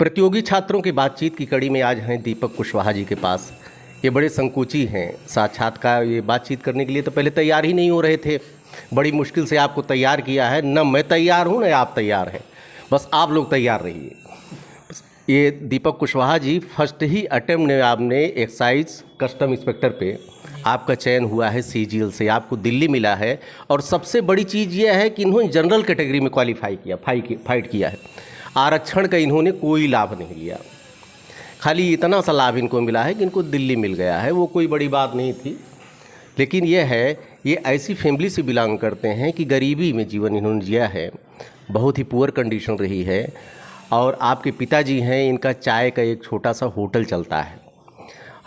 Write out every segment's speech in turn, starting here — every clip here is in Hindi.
प्रतियोगी छात्रों की बातचीत की कड़ी में आज हैं दीपक कुशवाहा जी के पास। ये बड़े संकोची हैं साक्षात्कार ये बातचीत करने के लिए, तो पहले तैयार ही नहीं हो रहे थे। बड़ी मुश्किल से आपको तैयार किया है, न मैं तैयार हूँ न आप तैयार हैं, बस आप लोग तैयार रहिए। ये दीपक कुशवाहा जी फर्स्ट ही अटेम्प्ट में आपने एक्साइज कस्टम इंस्पेक्टर पे आपका चयन हुआ है सीजीएल से, आपको दिल्ली मिला है। और सबसे बड़ी चीज़ यह है कि इन्होंने जनरल कैटेगरी में क्वालिफाई किया, फाइट किया है। आरक्षण का इन्होंने कोई लाभ नहीं लिया, खाली इतना सा लाभ इनको मिला है कि इनको दिल्ली मिल गया है, वो कोई बड़ी बात नहीं थी। लेकिन ये है, ये ऐसी फैमिली से बिलोंग करते हैं कि गरीबी में जीवन इन्होंने जिया है, बहुत ही पुअर कंडीशन रही है। और आपके पिताजी हैं, इनका चाय का एक छोटा सा होटल चलता है।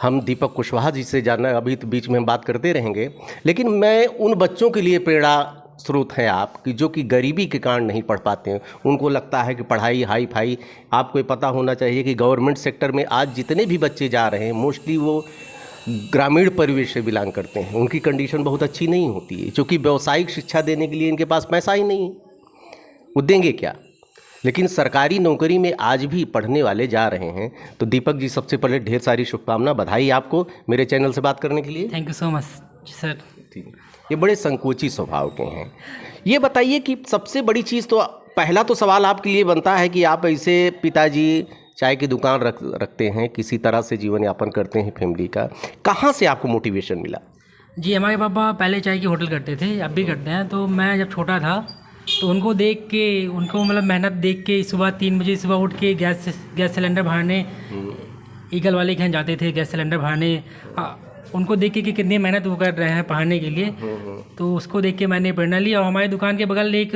हम दीपक कुशवाहा जी से जानना, अभी तो बीच में हम बात करते रहेंगे, लेकिन मैं उन बच्चों के लिए प्रेरणा स्रोत हैं आप कि जो कि गरीबी के कारण नहीं पढ़ पाते हैं। उनको लगता है कि पढ़ाई हाई फाई, आपको पता होना चाहिए कि गवर्नमेंट सेक्टर में आज जितने भी बच्चे जा रहे हैं मोस्टली वो ग्रामीण परिवेश से बिलोंग करते हैं। उनकी कंडीशन बहुत अच्छी नहीं होती है, क्योंकि व्यावसायिक शिक्षा देने के लिए इनके पास पैसा ही नहीं है, वो देंगे क्या। लेकिन सरकारी नौकरी में आज भी पढ़ने वाले जा रहे हैं। तो दीपक जी, सबसे पहले ढेर सारी शुभकामना, बधाई आपको मेरे चैनल से बात करने के लिए। Thank you so much sir. ठीक है, ये बड़े संकोची स्वभाव के हैं। ये बताइए कि सबसे बड़ी चीज़, तो पहला तो सवाल आपके लिए बनता है कि आप ऐसे पिताजी चाय की दुकान रखते हैं, किसी तरह से जीवन यापन करते हैं फैमिली का, कहाँ से आपको मोटिवेशन मिला? जी, हमारे पापा पहले चाय की होटल करते थे, अब भी करते हैं। तो मैं जब छोटा था तो उनको देख के, उनको मतलब मेहनत देख के, सुबह 3 बजे सुबह उठ के गैस सिलेंडर भरने ईगल वाले के यहाँ जाते थे गैस सिलेंडर भरने। उनको देख के कि कितनी मेहनत वो कर रहे हैं पढ़ाने के लिए, तो उसको देख के मैंने प्रेरणा ली। और हमारे दुकान के बगल एक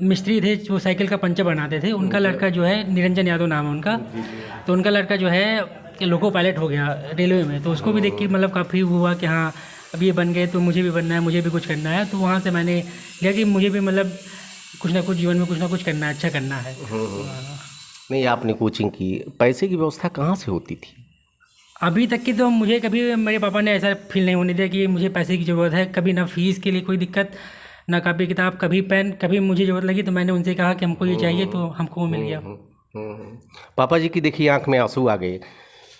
मिस्त्री थे जो साइकिल का पंचर बनाते थे, उनका लड़का जो है, निरंजन यादव नाम है उनका, तो उनका लड़का जो है लोको पायलट हो गया रेलवे में। तो उसको भी देख के मतलब काफ़ी हुआ कि हाँ अब ये बन गए तो मुझे भी बनना है, मुझे भी कुछ करना है। तो वहाँ से मैंने लिया कि मुझे भी मतलब कुछ ना कुछ जीवन में कुछ ना कुछ करना है, अच्छा करना है। नहीं, आपने कोचिंग की, पैसे की व्यवस्था कहाँ से होती थी? अभी तक की तो मुझे कभी मेरे पापा ने ऐसा फील नहीं होने दिया कि मुझे पैसे की ज़रूरत है। कभी ना फीस के लिए कोई दिक्कत, ना कॉपी किताब, कभी पेन, कभी मुझे ज़रूरत लगी तो मैंने उनसे कहा कि हमको ये चाहिए, तो हमको वो मिल गया। पापा जी की देखिए आंख में आंसू आ गए,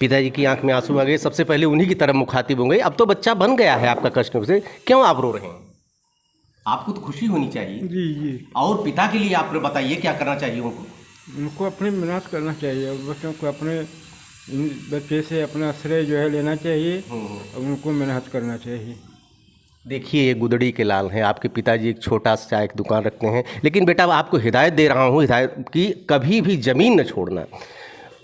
पिताजी की आंख में आंसू आ गए, सबसे पहले उन्हीं की तरफ मुखातिब होंगे। अब तो बच्चा बन गया है आपका कष्ट से, क्यों आप रो रहे हैं? आपको तो खुशी होनी चाहिए। जी। और पिता के लिए आप बताइए क्या करना चाहिए उनको? उनको अपनी मेहनत करना चाहिए, बच्चों को अपने बच्चे से अपना श्रेय जो है लेना चाहिए और उनको मेहनत करना चाहिए। देखिए, ये गुदड़ी के लाल हैं, आपके पिताजी एक छोटा सा चाय की दुकान रखते हैं। लेकिन बेटा, आपको हिदायत दे रहा हूँ, हिदायत की कभी भी ज़मीन न छोड़ना।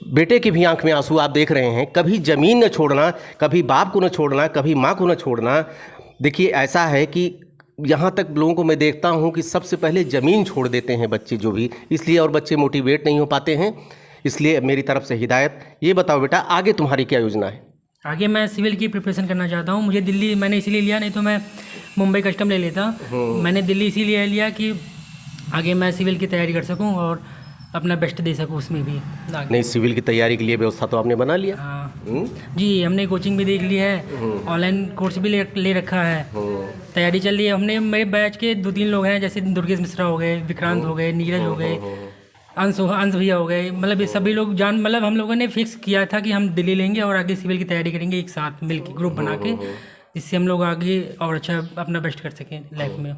बेटे की भी आंख में आंसू आप देख रहे हैं, कभी ज़मीन न छोड़ना, कभी बाप को न छोड़ना, कभी माँ को न छोड़ना। देखिए, ऐसा है कि यहाँ तक लोगों को मैं देखता हूँ कि सबसे पहले ज़मीन छोड़ देते हैं बच्चे जो भी, इसलिए और बच्चे मोटिवेट नहीं हो पाते हैं। इसलिए मेरी तरफ से हिदायत। ये बताओ बेटा, आगे तुम्हारी क्या योजना है? आगे मैं सिविल की प्रिपरेशन करना चाहता हूँ। मुझे दिल्ली मैंने इसीलिए लिया, नहीं तो मैं मुंबई कस्टम ले लेता। मैंने दिल्ली इसीलिए लिया कि आगे मैं सिविल की तैयारी कर सकूँ और अपना बेस्ट दे सकूँ उसमें भी। नहीं, सिविल की तैयारी के लिए व्यवस्था तो आपने बना लिया? हाँ जी, हमने कोचिंग भी देख ली है, ऑनलाइन कोर्स भी ले रखा है, तैयारी चल रही है। हमने मेरे बैच के 2-3 लोग हैं, जैसे दुर्गेश मिश्रा हो गए, विक्रांत हो गए, नीरज हो गए, अंश भैया हो गए। मतलब ये सभी लोग मतलब हम लोगों ने फिक्स किया था कि हम दिल्ली लेंगे और आगे सिविल की तैयारी करेंगे एक साथ मिल के, ग्रुप बना के, जिससे हम लोग आगे और अच्छा अपना बेस्ट कर सकें लाइफ में।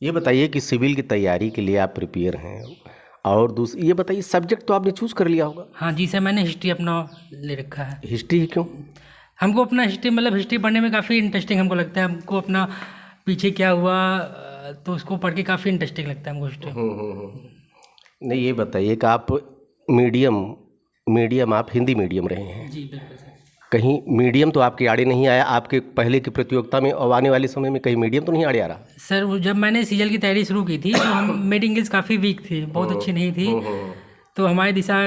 ये बताइए कि सिविल की तैयारी के लिए आप प्रिपेयर हैं, और दूसरी ये बताइए, सब्जेक्ट तो आपने चूज़ कर लिया होगा? हाँ जी सर, मैंने हिस्ट्री अपना ले रखा है। हिस्ट्री क्यों? हमको अपना हिस्ट्री मतलब हिस्ट्री पढ़ने में काफ़ी इंटरेस्टिंग हमको लगता है। हमको अपना पीछे क्या हुआ तो उसको पढ़ के काफ़ी इंटरेस्टिंग लगता है हमको हिस्ट्री। नहीं, ये बताइए कि आप मीडियम आप हिंदी मीडियम रहे हैं? जी बिल्कुल सर। कहीं मीडियम तो आपके आड़े नहीं आया आपके पहले की प्रतियोगिता में, और आने वाले समय में कहीं मीडियम तो नहीं आड़े आ रहा? सर वो जब मैंने सीजल की तैयारी शुरू की थी तो मेरी इंग्लिश काफ़ी वीक थी, बहुत अच्छी नहीं थी। तो हमारे दिशा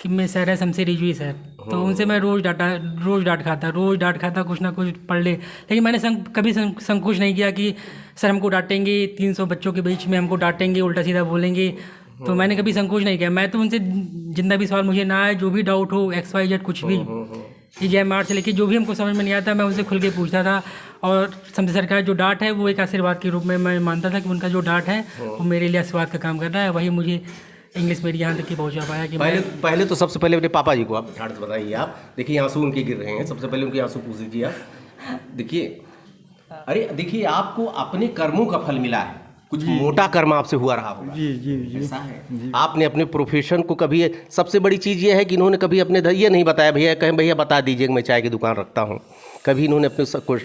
में सर है शमशेर रिजवी सर, तो उनसे मैं रोज़ डांट खाता कुछ ना कुछ पढ़ ले। लेकिन मैंने कभी संकोच नहीं किया कि सर हमको डांटेंगे, 300 बच्चों के बीच में हमको डांटेंगे, उल्टा सीधा बोलेंगे, तो मैंने कभी संकोच नहीं किया। मैं तो उनसे जितना भी सवाल मुझे ना आए, जो भी डाउट हो, XYZ कुछ भी, EJMR से लेके जो भी हमको समझ में नहीं आता, मैं उनसे खुल के पूछता था। और शमशेर सर का जो डांट है वो एक आशीर्वाद के रूप में मैं मानता था कि उनका जो डांट है वो मेरे लिए आशीर्वाद का काम कर रहा है, वही मुझे इंग्लिश मेरी यहाँ तक की पहुँचा पाया कि पहले पहले तो सबसे पहले अपने पापा जी को आप ठाट से बताइए। आप देखिए आंसू उनके गिर रहे हैं, सबसे पहले उनके आंसू पूछ लीजिए आप। देखिए, अरे देखिए, आपको अपने कर्मों का फल मिला है, कुछ मोटा कर्म आपसे हुआ रहा होगा। जी जी जी ऐसा है। आपने अपने प्रोफेशन को कभी, सबसे बड़ी चीज़ ये है कि इन्होंने कभी अपने ये नहीं बताया भैया, कहें भैया बता दीजिए कि मैं चाय की दुकान रखता हूँ। कभी इन्होंने अपने सब कुछ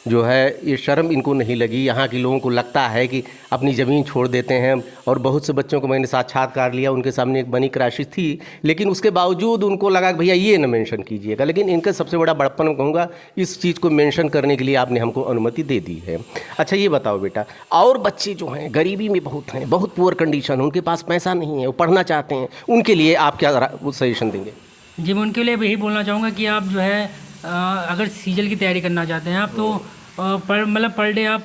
जो है ये शर्म इनको नहीं लगी। यहाँ के लोगों को लगता है कि अपनी ज़मीन छोड़ देते हैं, और बहुत से बच्चों को मैंने साक्षात्कार लिया, उनके सामने एक बनी क्राइसिस थी, लेकिन उसके बावजूद उनको लगा कि भैया ये न मेंशन कीजिएगा। लेकिन इनका सबसे बड़ा बड़प्पन मैं कहूँगा, इस चीज़ को मेंशन करने के लिए आपने हमको अनुमति दे दी है। अच्छा ये बताओ बेटा, और बच्चे जो हैं गरीबी में बहुत हैं, बहुत पुअर कंडीशन, उनके पास पैसा नहीं है, वो पढ़ना चाहते हैं, उनके लिए आप क्या सजेशन देंगे? जी, मैं उनके लिए यही बोलना चाहूँगा कि आप जो है अगर सीजल की तैयारी करना चाहते हैं आप, तो पर डे आप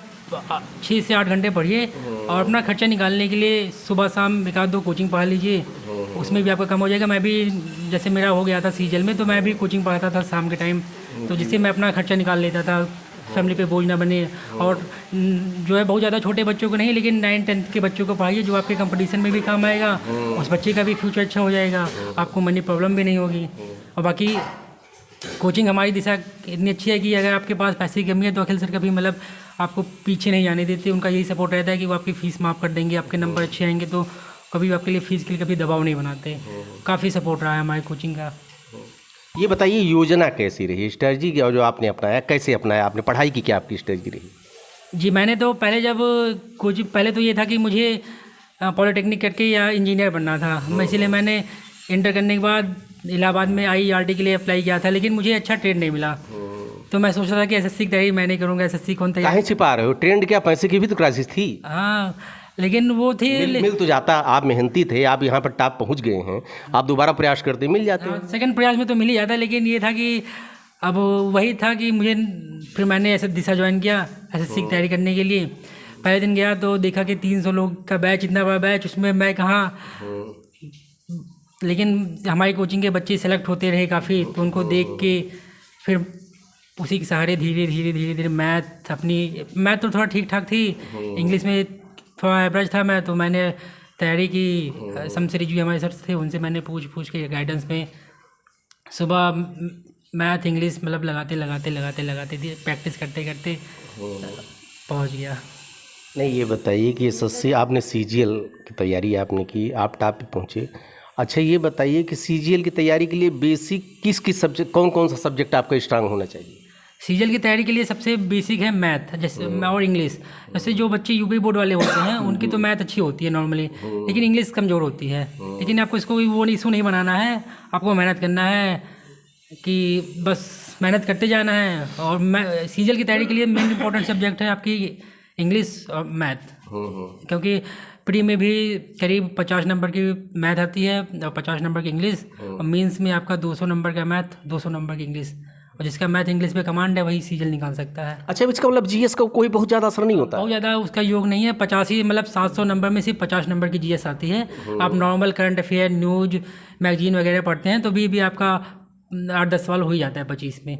6 से 8 घंटे पढ़िए, और अपना खर्चा निकालने के लिए सुबह शाम एक आध 2 कोचिंग पढ़ा लीजिए, उसमें भी आपका कम हो जाएगा। मैं भी जैसे मेरा हो गया था सीजल में, तो मैं भी कोचिंग पढ़ाता था शाम के टाइम, तो जिससे मैं अपना खर्चा निकाल लेता था, फैमिली पे बोझ ना बने। और जो है बहुत ज़्यादा छोटे बच्चों को नहीं, लेकिन 9-10 के बच्चों को पढ़ाइए, जो आपके कंपटीशन में भी काम आएगा, उस बच्चे का भी फ्यूचर अच्छा हो जाएगा, आपको मनी प्रॉब्लम भी नहीं होगी। और बाकी कोचिंग हमारी दिशा इतनी अच्छी है कि अगर आपके पास पैसे की कमी है तो अखिल सर कभी मतलब आपको पीछे नहीं जाने देते। उनका यही सपोर्ट रहता है कि वो आपकी फ़ीस माफ़ कर देंगे, आपके नंबर अच्छे आएंगे तो कभी आपके लिए फ़ीस के लिए कभी दबाव नहीं बनाते। काफ़ी सपोर्ट रहा है हमारी कोचिंग का। ये बताइए योजना कैसी रही, स्ट्रेटजी क्या जो आपने अपनाया, कैसे अपनाया आपने, पढ़ाई की क्या आपकी स्ट्रेटजी रही? जी, मैंने तो पहले जब कोचिंग, पहले तो ये था कि मुझे पॉलिटेक्निक करके या इंजीनियर बनना था, मैं इसीलिए मैंने इंटर करने के बाद इलाहाबाद में IERT के लिए अप्लाई किया था, लेकिन मुझे अच्छा ट्रेंड नहीं मिला। तो मैं सोच रहा था कि SSC की तैयारी मैं नहीं करूँगा, SSC कौन तैयारी। काहे छिपा रहे हो? ट्रेंड क्या, पैसे की भी तो क्राइसिस थी। हाँ, लेकिन वो थी मिल तो जाता, आप मेहनती थे, आप यहाँ पर टॉप पहुँच गए हैं, आप दोबारा प्रयास करते मिल जाते। सेकंड प्रयास में तो मिल ही जाता, लेकिन ये था कि अब वही था कि मुझे, फिर मैंने ऐसे दिशा ज्वाइन किया SSC की तैयारी करने के लिए। पहले दिन गया तो देखा कि 300 लोग का बैच, इतना बड़ा बैच, उसमें मैं कहाँ। लेकिन हमारी कोचिंग के बच्चे सेलेक्ट होते रहे काफ़ी, तो उनको देख के फिर उसी के सहारे धीरे धीरे मैथ तो थोड़ा ठीक ठाक थी, इंग्लिश में थोड़ा एवरेज था मैं, तो मैंने तैयारी की। शमशेरी जी हमारे सर थे, उनसे मैंने पूछ के गाइडेंस में सुबह मैथ इंग्लिश मतलब लगाते प्रैक्टिस करते पहुंच गया। नहीं, ये बताइए कि SSC आपने CGL की तैयारी आपने की, आप टॉप पे पहुँचे। अच्छा ये बताइए कि CGL की तैयारी के लिए बेसिक किस सब्जेक्ट, कौन सा सब्जेक्ट आपका स्ट्रांग होना चाहिए? सीजल की तैयारी के लिए सबसे बेसिक है मैथ, जैसे और इंग्लिश। जैसे जो बच्चे यूपी बोर्ड वाले होते हैं उनकी तो मैथ अच्छी होती है नॉर्मली, लेकिन इंग्लिश कमज़ोर होती है। लेकिन आपको इसको वो इशू नहीं बनाना है, आपको मेहनत करना है कि बस मेहनत करते जाना है। और सीजल की तैयारी के लिए मेन इंपॉर्टेंट सब्जेक्ट है आपकी इंग्लिश और मैथ, क्योंकि प्री में भी करीब 50 नंबर की मैथ आती है और 50 नंबर की इंग्लिश, और मेंस में आपका 200 नंबर का मैथ, 200 नंबर की इंग्लिश, और जिसका मैथ इंग्लिश पे कमांड है वही सीजल निकाल सकता है। अच्छा, इसका मतलब GS का कोई बहुत ज़्यादा असर नहीं होता? बहुत ज़्यादा उसका योग नहीं है। 85 मतलब 700 नंबर में सिर्फ 50 नंबर की GS आती है। आप normal current affair, news, magazine वगैरह पढ़ते हैं तो भी आपका 8-10 सवाल हो ही जाता है 25 में।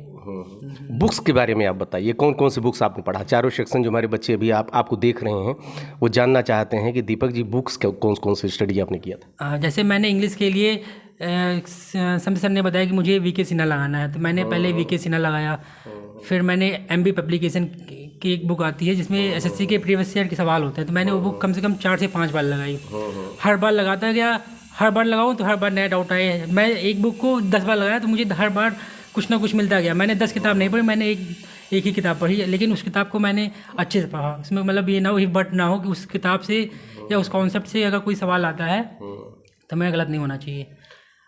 बुक्स के बारे में आप बताइए, कौन सी बुक्स आपने पढ़ा? चारों सेक्शन जो हमारे बच्चे अभी आपको देख रहे हैं वो जानना चाहते हैं कि दीपक जी बुक्स कौन सी स्टडी आपने किया था? जैसे मैंने इंग्लिश के लिए शमशेर सर ने बताया कि मुझे VK सिन्हा लगाना है, तो मैंने पहले VK सिन्हा लगाया। फिर मैंने MB पब्लिकेशन की एक बुक आती है जिसमें SSC के प्रीवियस ईयर के सवाल होते हैं, तो मैंने वो बुक कम से कम 4 से 5 बार लगाई। हर बार लगाता गया, हर बार लगाऊँ तो हर बार नया डाउट आए। मैं एक बुक को 10 बार लगाया तो मुझे हर बार कुछ ना कुछ मिलता गया। मैंने 10 किताब नहीं पढ़ी, मैंने एक ही किताब पढ़ी, लेकिन उस किताब को मैंने अच्छे से पढ़ा। उसमें मतलब ये ना हो बट ना हो कि उस किताब से या उस कॉन्सेप्ट से अगर कोई सवाल आता है तो मैं गलत नहीं होना चाहिए।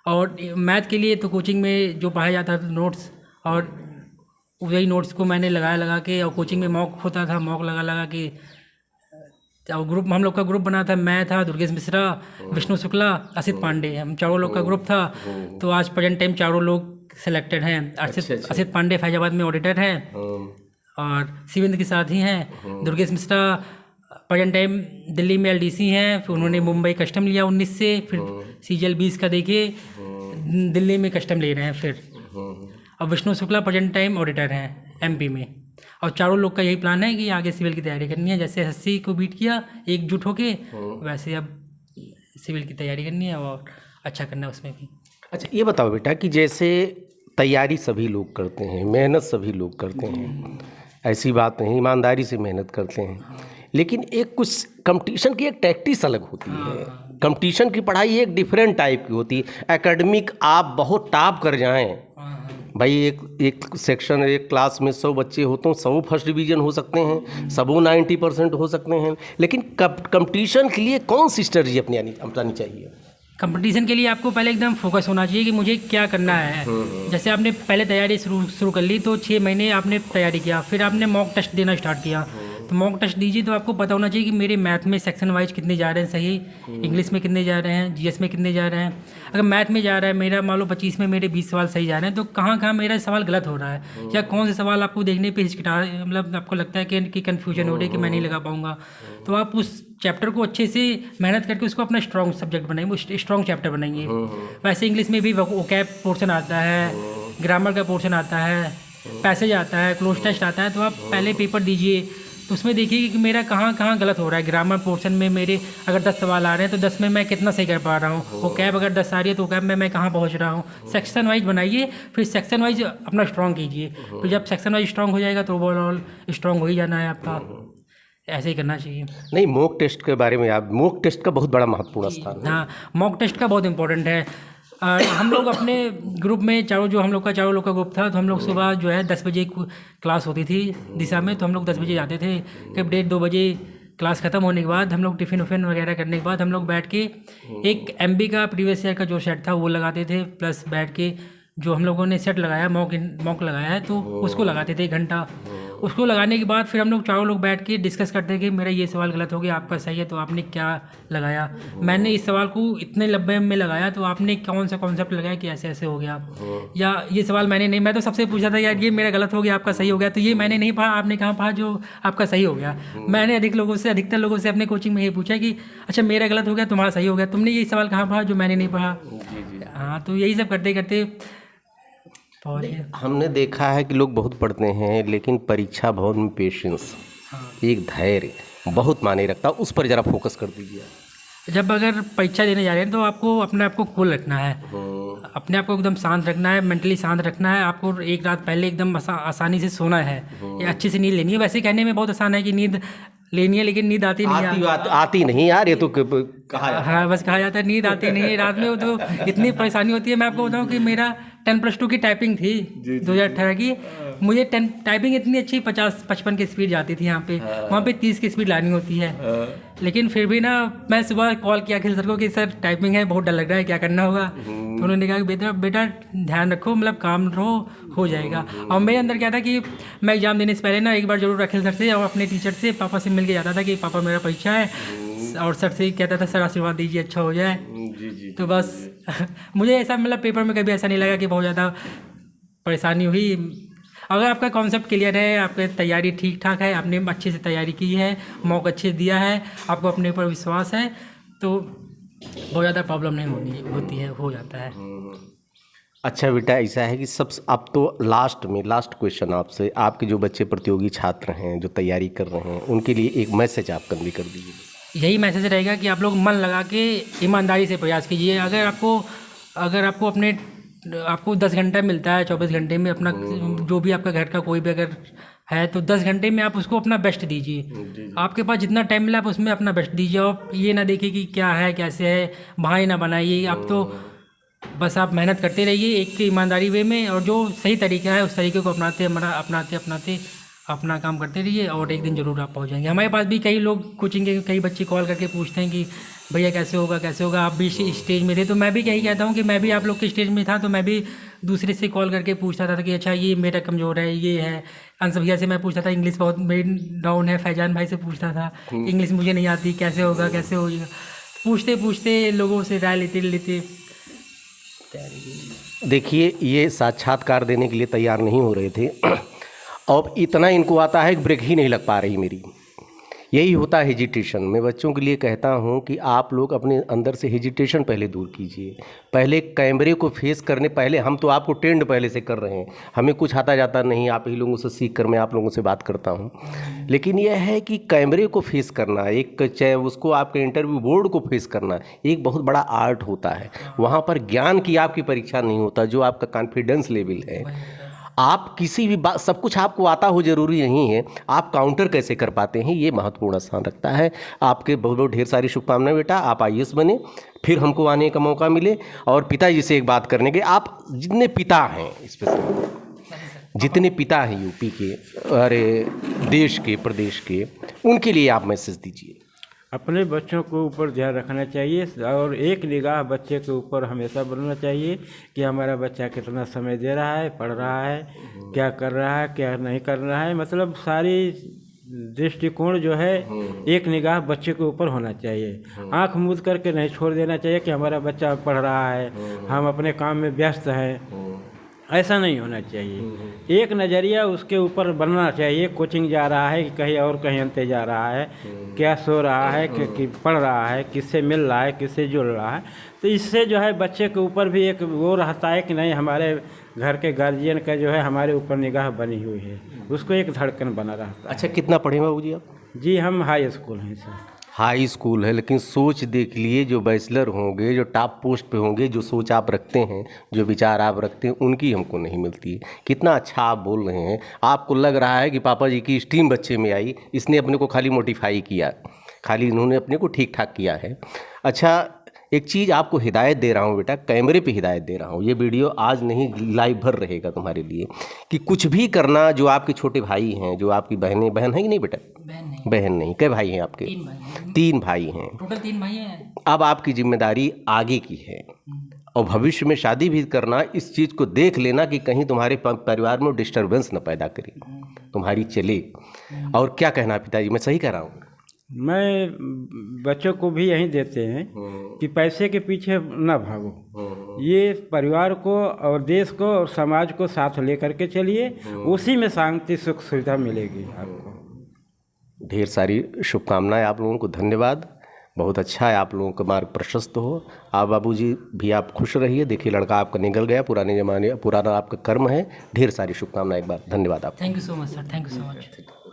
और मैथ के लिए तो कोचिंग में जो पढ़ाया जाता था नोट्स, और वही नोट्स को मैंने लगा के, और कोचिंग में मॉक होता था, मॉक लगा के, और ग्रुप हम लोग का ग्रुप बना था। मैं था, दुर्गेश मिश्रा, विष्णु शुक्ला, असित पांडे, हम चारों लोग का ग्रुप था। तो आज प्रेजेंट टाइम चारों लोग सिलेक्टेड हैं। असित पांडे फैजाबाद में ऑडिटर हैं और शिवेंद्र के साथ ही हैं। दुर्गेश मिश्रा प्रेजेंट टाइम दिल्ली में LDC हैं, फिर उन्होंने मुंबई कस्टम लिया 19 से, फिर CGL 20 का देके दिल्ली में कस्टम ले रहे हैं फिर। और Vishnu Shukla present time auditor हैं MP में। और चारों लोग का यही प्लान है कि आगे सिविल की तैयारी करनी है। जैसे SSC को बीट किया एकजुट होके, वैसे अब सिविल की तैयारी करनी है और अच्छा करना है उसमें भी। अच्छा ये बताओ बेटा कि जैसे तैयारी सभी लोग करते हैं, मेहनत सभी लोग करते हैं, ऐसी बात नहीं, ईमानदारी से मेहनत करते हैं, लेकिन एक कुछ कंपटीशन की एक टैक्टिस अलग होती है। कंपटीशन की पढ़ाई एक डिफरेंट टाइप की होती है। एकेडमिक आप बहुत टॉप कर जाएं, भाई एक सेक्शन एक क्लास में 100 बच्चे होते हैं, 100 फर्स्ट डिवीज़न हो सकते हैं, सबों 90% हो सकते हैं, लेकिन कंपटीशन के लिए कौन सी स्ट्रेटजी अपनानी चाहिए? कंपटीशन के लिए आपको पहले एकदम फोकस होना चाहिए कि मुझे क्या करना है। जैसे आपने पहले तैयारी शुरू कर ली तो 6 महीने आपने तैयारी किया, फिर आपने मॉक टेस्ट देना स्टार्ट किया। तो मॉक टेस्ट दीजिए तो आपको पता होना चाहिए कि मेरे मैथ में सेक्शन वाइज कितने जा रहे हैं सही, इंग्लिश में कितने जा रहे हैं, जीएस में कितने जा रहे हैं। अगर मैथ में जा रहा है मेरा मान लो 25 में मेरे 20 सवाल सही जा रहे हैं, तो कहाँ कहाँ मेरा सवाल गलत हो रहा है, या कौन से सवाल आपको देखने पे हिचकिटा मतलब आपको लगता है कि कन्फ्यूजन हो रही है कि मैं नहीं लगा पाऊँगा, तो आप उस चैप्टर को अच्छे से मेहनत करके उसको अपना स्ट्रॉन्ग सब्जेक्ट बनाएंगे, स्ट्रॉन्ग चैप्टर बनाएंगे। वैसे इंग्लिश में भी वोकैब पोर्शन आता है, ग्रामर का पोर्शन आता है, पैसेज आता है, क्लोज टेस्ट आता है। तो आप पहले पेपर दीजिए तो उसमें देखिए कि मेरा कहाँ कहाँ गलत हो रहा है। ग्रामर पोर्शन में मेरे अगर 10 सवाल आ रहे हैं तो 10 में मैं कितना सही कर पा रहा हूँ, वो कैब अगर 10 आ रही है तो कैब में मैं कहाँ पहुँच रहा हूँ। सेक्शन वाइज बनाइए, फिर सेक्शन वाइज अपना स्ट्रॉन्ग कीजिए। फिर जब सेक्शन वाइज स्ट्रॉन्ग हो जाएगा तो ओवरऑल स्ट्रॉन्ग हो ही जाना है आपका। ऐसे ही करना चाहिए। नहीं, मॉक टेस्ट के बारे में आप, मॉक टेस्ट का बहुत बड़ा महत्वपूर्ण स्थान है। हाँ, मॉक टेस्ट का बहुत इंपॉर्टेंट है। हम लोग अपने ग्रुप में चारों चारों लोग का ग्रुप था, तो हम लोग सुबह जो है 10 बजे क्लास होती थी दिशा में, तो हम लोग 10 बजे जाते थे। करीब 1:30-2 बजे क्लास ख़त्म होने के बाद हम लोग टिफ़िन उफ़िन वगैरह करने के बाद हम लोग बैठ के एक MB का प्रीवियस ईयर का जो सेट था वो लगाते थे, प्लस बैठ के जो हम लोगों ने सेट लगाया मॉक लगाया है तो उसको लगाते थे 1 घंटा। उसको लगाने के बाद फिर हम लोग चारों लोग बैठ के डिस्कस करते हैं कि मेरा ये सवाल गलत हो गया, आपका सही है, तो आपने क्या लगाया। मैंने इस सवाल को इतने लंबे में लगाया तो आपने कौन सा कॉन्सेप्ट लगाया कि ऐसे ऐसे हो गया, या ये सवाल मैंने नहीं, मैं तो सबसे पूछा था यार ये मेरा गलत हो गया आपका सही हो गया, तो ये मैंने नहीं पढ़ा, आपने कहाँ पढ़ा जो आपका सही हो गया। मैंने अधिकतर लोगों से अपने कोचिंग में ये पूछा कि अच्छा मेरा गलत हो गया तुम्हारा सही हो गया, तुमने ये सवाल कहाँ पढ़ा जो मैंने नहीं पढ़ा। हाँ, तो यही सब करते करते हमने देखा है कि लोग बहुत पढ़ते हैं लेकिन परीक्षा भवन में पेशेंस, एक धैर्य बहुत मायने रखता है, उस पर ज़रा फोकस कर दीजिए। जब अगर परीक्षा देने जा रहे हैं तो आपको अपने आप को कूल रखना है, अपने आप को एकदम शांत रखना है, मेंटली शांत रखना है। आपको एक रात पहले एकदम आसानी से सोना है, या अच्छे से नींद लेनी है। वैसे कहने में बहुत आसान है कि नींद लेनी है, लेकिन नींद आती नहीं है। आती नहीं यार, ये तो कहा जाता है। हाँ, बस कहा जाता है नींद आती नहीं है रात में। वो तो इतनी परेशानी होती है। मैं आपको बताऊँ कि मेरा 10+2 की टाइपिंग थी 2018 की। मुझे टाइपिंग इतनी अच्छी 50-55 की स्पीड जाती थी यहाँ पे, वहाँ पे 30 की स्पीड लानी होती है। लेकिन फिर भी ना मैं सुबह कॉल किया अखिल सर को कि सर टाइपिंग है, बहुत डर लग रहा है, क्या करना होगा। तो उन्होंने कहा कि बेटा ध्यान रखो, मतलब काम रहो, हो जाएगा। और मेरे अंदर क्या था कि मैं एग्ज़ाम देने से पहले ना एक बार जरूर अखिल सर से और अपने टीचर से, पापा से मिल के जाता था कि पापा मेरा परीक्षा है, और सर से कहता था सर आशीर्वाद दीजिए अच्छा हो जाए। तो बस मुझे ऐसा मतलब पेपर में कभी ऐसा नहीं लगा कि बहुत ज़्यादा परेशानी हुई। अगर आपका कॉन्सेप्ट क्लियर है, आपकी तैयारी ठीक ठाक है, आपने अच्छे से तैयारी की है, मॉक अच्छे दिया है, आपको अपने ऊपर विश्वास है, तो बहुत ज़्यादा प्रॉब्लम नहीं होती है, हो जाता है। अच्छा बेटा, ऐसा है कि सब अब तो लास्ट क्वेश्चन आपसे, आपके जो बच्चे प्रतियोगी छात्र हैं जो तैयारी कर रहे हैं उनके लिए एक मैसेज आप कन्वे कर दीजिए। यही मैसेज रहेगा कि आप लोग मन लगा के ईमानदारी से प्रयास कीजिए। अगर आपको आपको 10 घंटा मिलता है 24 घंटे में, अपना जो भी आपका घर का कोई भी अगर है तो 10 घंटे में आप उसको अपना बेस्ट दीजिए। आपके पास जितना टाइम मिला आप उसमें अपना बेस्ट दीजिए। और ये ना देखिए कि क्या है कैसे है, बहाने ना बनाइए। आप तो बस आप मेहनत करते रहिए एक ईमानदारी वे में, और जो सही तरीका है उस तरीके को अपनाते अपना काम करते रहिए, और एक दिन ज़रूर आप पहुंच जाएंगे। हमारे पास भी कई लोग कोचिंग के कई बच्चे कॉल करके पूछते हैं कि भैया कैसे होगा। आप भी स्टेज में थे, तो मैं भी यही कहता हूँ कि मैं भी आप लोग के स्टेज में था, तो मैं भी दूसरे से कॉल करके पूछता था कि अच्छा ये मेरा कमज़ोर है, ये है। अंश भैया से मैं पूछता था, इंग्लिश बहुत मेरी डाउन है। फैजान भाई से पूछता था, इंग्लिश मुझे नहीं आती, कैसे होगा। पूछते लोगों से राय लेते देखिए, ये साक्षात्कार देने के लिए तैयार नहीं हो रहे थे, अब इतना इनको आता है कि ब्रेक ही नहीं लग पा रही मेरी। यही होता है हेजिटेशन। मैं बच्चों के लिए कहता हूं कि आप लोग अपने अंदर से हेजिटेशन पहले दूर कीजिए। पहले कैमरे को फेस करने पहले हम तो आपको ट्रेंड पहले से कर रहे हैं, हमें कुछ आता जाता नहीं, आप ही लोगों से सीख कर मैं आप लोगों से बात करता हूं। लेकिन यह है कि कैमरे को फेस करना, एक चाहे उसको आपके इंटरव्यू बोर्ड को फेस करना एक बहुत बड़ा आर्ट होता है। वहाँ पर ज्ञान की आपकी परीक्षा नहीं होता, जो आपका कॉन्फिडेंस लेवल है। आप किसी भी बात, सब कुछ आपको आता हो जरूरी नहीं है, आप काउंटर कैसे कर पाते हैं ये महत्वपूर्ण स्थान रखता है। आपके बहुत बहुत ढेर सारी शुभकामनाएं बेटा, आप IAS बने, फिर हमको आने का मौका मिले। और पिताजी से एक बात करने के, आप जितने पिता हैं स्पेशली, जितने पिता हैं यूपी के, अरे देश के, प्रदेश के, उनके लिए आप मैसेज दीजिए। अपने बच्चों को ऊपर ध्यान रखना चाहिए और एक निगाह बच्चे के ऊपर हमेशा बनना चाहिए कि हमारा बच्चा कितना समय दे रहा है, पढ़ रहा है, क्या कर रहा है, क्या नहीं कर रहा है। मतलब सारी दृष्टिकोण जो है एक निगाह बच्चे के ऊपर होना चाहिए। आंख मूंद करके नहीं छोड़ देना चाहिए कि हमारा बच्चा पढ़ रहा है, हम अपने काम में व्यस्त हैं, ऐसा नहीं होना चाहिए। एक नज़रिया उसके ऊपर बनना चाहिए, कोचिंग जा रहा है कि कहीं और कहीं अंते जा रहा है, क्या सो रहा है कि पढ़ रहा है, किससे मिल रहा है, किससे जुड़ रहा है। तो इससे जो है बच्चे के ऊपर भी एक वो रहता है कि नहीं, हमारे घर के गार्जियन का जो है हमारे ऊपर निगाह बनी हुई है, उसको एक धड़कन बना रहता है। अच्छा, कितना पढ़े बाबू जी आप? जी हम हाई स्कूल हैं सर। हाई स्कूल है, लेकिन सोच देख लिए, जो बैचलर होंगे, जो टॉप पोस्ट पे होंगे, जो सोच आप रखते हैं, जो विचार आप रखते हैं, उनकी हमको नहीं मिलती है। कितना अच्छा आप बोल रहे हैं। आपको लग रहा है कि पापा जी की स्टीम बच्चे में आई, इसने अपने को खाली मोटिफाई किया, खाली इन्होंने अपने को ठीक ठाक किया है। अच्छा, एक चीज़ आपको हिदायत दे रहा हूँ बेटा, कैमरे पे हिदायत दे रहा हूँ, ये वीडियो आज नहीं लाइव भर रहेगा तुम्हारे लिए, कि कुछ भी करना, जो आपके छोटे भाई हैं, जो आपकी बहन है कि नहीं बेटा? बहन नहीं, कई भाई हैं आपके? 3 भाई हैं, टोटल 3 भाई हैं। अब आपकी जिम्मेदारी आगे की है और भविष्य में शादी भी करना। इस चीज़ को देख लेना कि कहीं तुम्हारे परिवार में डिस्टर्बेंस न पैदा करे, तुम्हारी चले। और क्या कहना पिताजी, मैं सही कह रहा हूँ? मैं बच्चों को भी यही देते हैं कि पैसे के पीछे ना भागो, ये परिवार को और देश को और समाज को साथ लेकर के चलिए, उसी में शांति सुख सुविधा मिलेगी आपको। ढेर सारी शुभकामनाएं आप लोगों को, धन्यवाद। बहुत अच्छा है, आप लोगों का मार्ग प्रशस्त हो। आप बाबूजी भी आप खुश रहिए। देखिए लड़का आपका निकल गया, पुराने ज़माने पुराना आपका कर्म है। ढेर सारी शुभकामनाएं, एक बार धन्यवाद आप। Thank you so much sir, thank you so much.